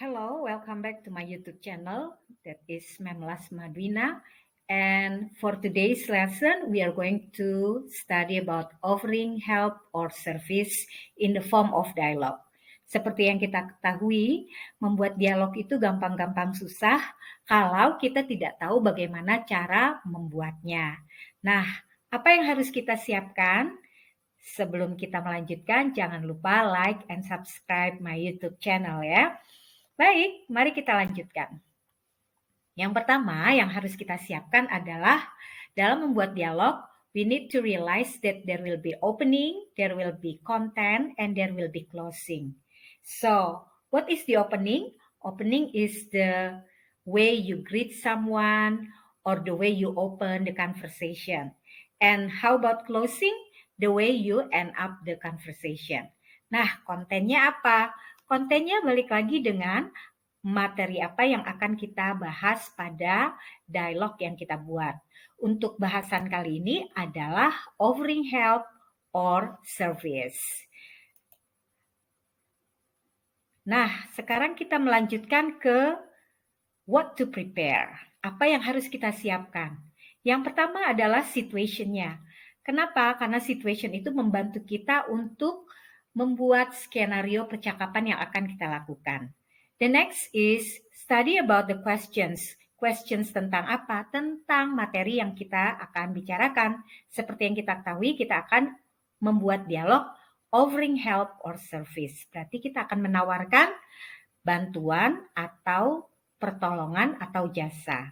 Hello, welcome back to my YouTube channel. That is Memlas Madwina. And for today's lesson, we are going to study about offering help or service in the form of dialogue. Seperti yang kita ketahui, membuat dialog itu gampang-gampang susah kalau kita tidak tahu bagaimana cara membuatnya. Nah, apa yang harus kita siapkan? Sebelum kita melanjutkan, jangan lupa like and subscribe my YouTube channel ya. Baik, mari kita lanjutkan. Yang pertama yang harus kita siapkan adalah dalam membuat dialog, we need to realize that there will be opening, there will be content, and there will be closing. So, what is the opening? Opening is the way you greet someone or the way you open the conversation. And how about closing? The way you end up the conversation. Nah, kontennya apa? Kontennya balik lagi dengan materi apa yang akan kita bahas pada dialog yang kita buat. Untuk bahasan kali ini adalah offering help or service. Nah, sekarang kita melanjutkan ke what to prepare. Apa yang harus kita siapkan? Yang pertama adalah situation-nya. Kenapa? Karena situation itu membantu kita untuk membuat skenario percakapan yang akan kita lakukan. The next is study about the questions. Questions tentang apa? Tentang materi yang kita akan bicarakan. Seperti yang kita ketahui, kita akan membuat dialog offering help or service. Berarti kita akan menawarkan bantuan atau pertolongan atau jasa.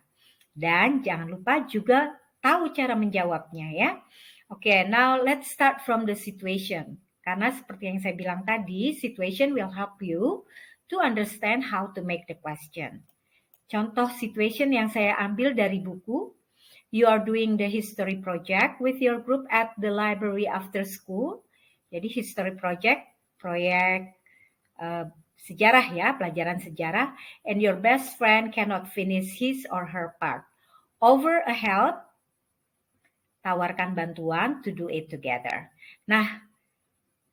Dan jangan lupa juga tahu cara menjawabnya ya. Okay, now let's start from the situation. Karena seperti yang saya bilang tadi, situation will help you to understand how to make the question. Contoh situation yang saya ambil dari buku, you are doing the history project with your group at the library after school. Jadi history project, proyek sejarah ya, pelajaran sejarah, and your best friend cannot finish his or her part. Offer a help, tawarkan bantuan to do it together. Nah,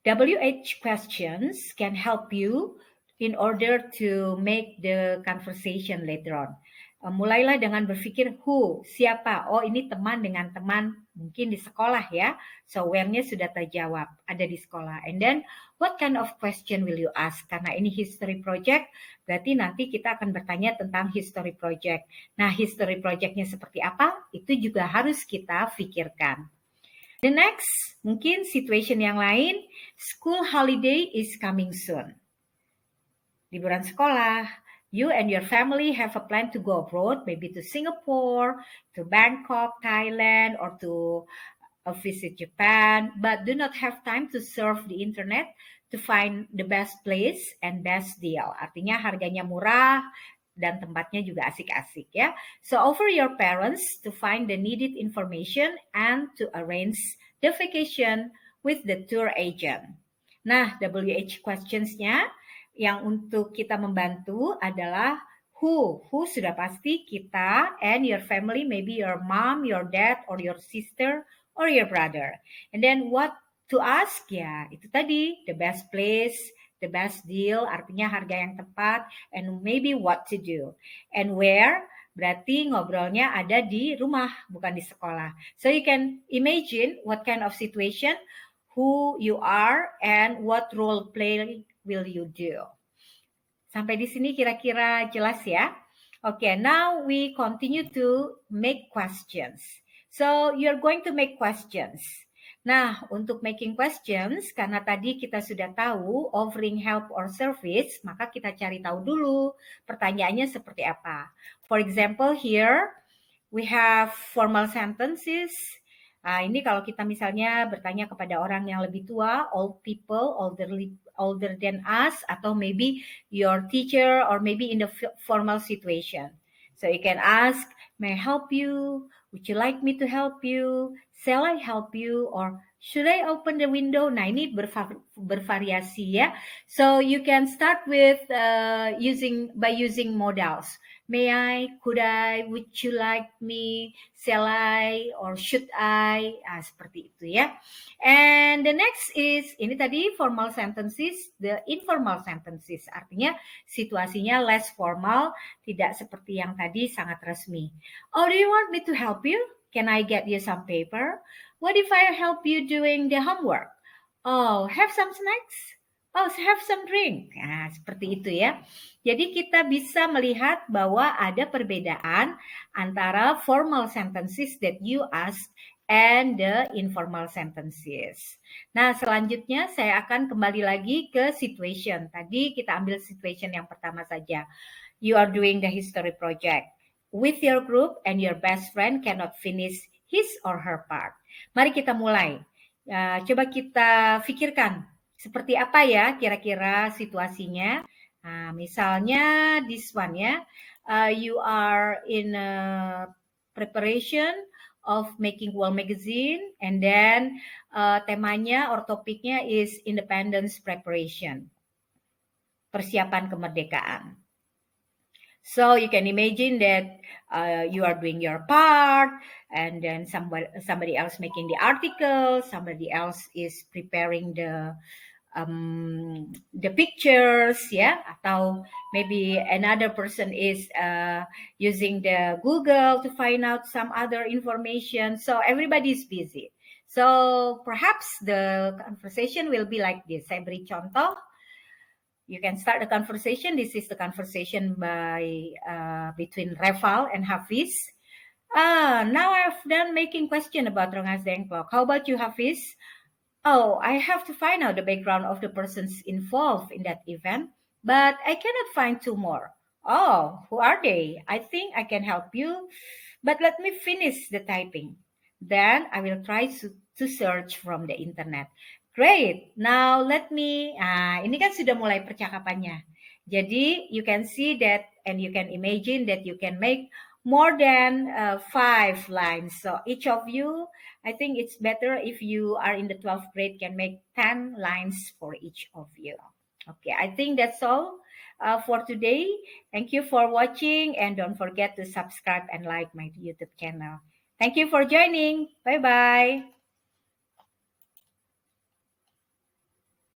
WH questions can help you in order to make the conversation later on. Mulailah dengan berpikir who, siapa, oh ini teman dengan teman, mungkin di sekolah ya. So where-nya sudah terjawab, ada di sekolah. And then what kind of question will you ask? Karena ini history project, berarti nanti kita akan bertanya tentang history project. Nah, history project-nya seperti apa? Itu juga harus kita pikirkan. The next, mungkin situation yang lain, school holiday is coming soon. Liburan sekolah, you and your family have a plan to go abroad, maybe to Singapore, to Bangkok, Thailand, or to visit Japan, but do not have time to surf the internet to find the best place and best deal. Artinya harganya murah dan tempatnya juga asik-asik ya. So offer your parents to find the needed information and to arrange the vacation with the tour agent. Nah, WH questions-nya yang untuk kita membantu adalah who sudah pasti kita and your family, maybe your mom, your dad, or your sister, or your brother. And then what to ask ya, itu tadi the best place, the best deal, artinya harga yang tepat, and maybe what to do. And where, berarti ngobrolnya ada di rumah, bukan di sekolah. So you can imagine what kind of situation, who you are, and what role play will you do. Sampai di sini kira-kira jelas ya? Okay, now we continue to make questions. So you're going to make questions. Nah, untuk making questions, karena tadi kita sudah tahu offering help or service, maka kita cari tahu dulu pertanyaannya seperti apa. For example, here we have formal sentences. Nah, ini kalau kita misalnya bertanya kepada orang yang lebih tua, old people, older than us, atau maybe your teacher, or maybe in the formal situation. So you can ask, may I help you? Would you like me to help you? Shall I help you? Or should I open the window? Nah, ini bervariasi ya. So you can start with using modals. May I, could I, would you like me, shall I, or should I, seperti itu ya. And the next is, ini tadi formal sentences, the informal sentences, artinya situasinya less formal, tidak seperti yang tadi sangat resmi. Oh, do you want me to help you? Can I get you some paper? What if I help you doing the homework? Oh, have some snacks? Oh, have some drink. Nah, seperti itu ya. Jadi kita bisa melihat bahwa ada perbedaan antara formal sentences that you ask and the informal sentences. Nah, selanjutnya saya akan kembali lagi ke situation. Tadi kita ambil situation yang pertama saja. You are doing the history project with your group and your best friend cannot finish his or her part. Mari kita mulai. Coba kita pikirkan seperti apa ya kira-kira situasinya. Nah, misalnya this one ya, you are in a preparation of making wall magazine and then temanya or topiknya is independence preparation, persiapan kemerdekaan. So you can imagine that you are doing your part, and then somebody else making the article, somebody else is preparing the pictures, ya, atau maybe another person is using the Google to find out some other information. So everybody is busy. So perhaps the conversation will be like this. Saya beri contoh. You can start the conversation. This is the conversation by between Reval and Hafiz. Now I've done making question about Rengas Dengklok. How about you, Hafiz? Oh, I have to find out the background of the persons involved in that event, but I cannot find two more. Oh, who are they? I think I can help you, but let me finish the typing. Then I will try to search from the internet. Great. Now let me, ini kan sudah mulai percakapannya. Jadi you can see that and you can imagine that you can make more than 5 lines. So each of you, I think it's better if you are in the 12th grade can make 10 lines for each of you. Okay, I think that's all for today. Thank you for watching and don't forget to subscribe and like my YouTube channel. Thank you for joining. Bye-bye.